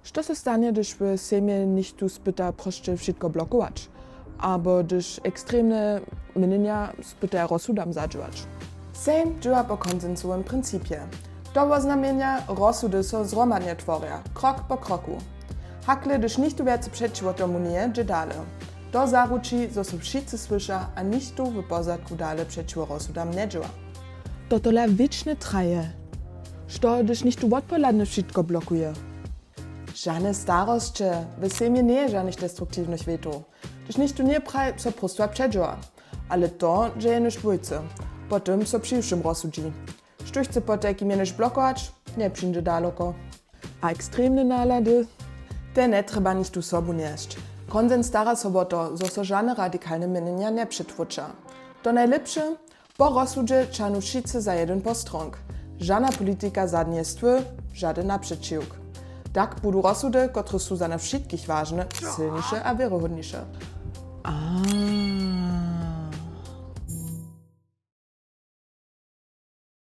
Co se stanie, gdyż w Sejmie nikt spyta proszę wszystko blokować, albo gdyż ekstremne mynienia spyta rozsudam zadźwać? Sejm działa po konsensowym pryncypie. To znamienia rozsudy so zromadnie tworia, krok po kroku. Hakle, gdyż nikt więcej przeciwko tomu nie idzie dalej. To zaruczy, że so wszyscy słysza, a nikt w pozadku dalej przeciwko rozsudam nie działa. To tole wieczne traje. Co, gdyż nikt odpowiednio wszystko blokuje? Żadne starości, w Sejmie nie żadnych destruktywnych wetów. Gdyż nikt nie praj so prosto przedziała. Ale to, że je niż dwójce. Potem so przyjszym rozsudzi. Što chce potem jeniż blokować, nie przyjdzie daleko. A ekstremne nalady? Te nie trzeba nikt tu sobu nieść. Konsens stara so o to, że so żadne radykalne mynienia nie przetwórcza. To najlepsze, po rozsudzie czanu wszyscy za jeden postrąg. Żadna polityka za nie stwy, żaden naprzeciwk. Tak budu rozsudy, które są za nas wszystkich ważne, silniejsze a wiarygodniejsze.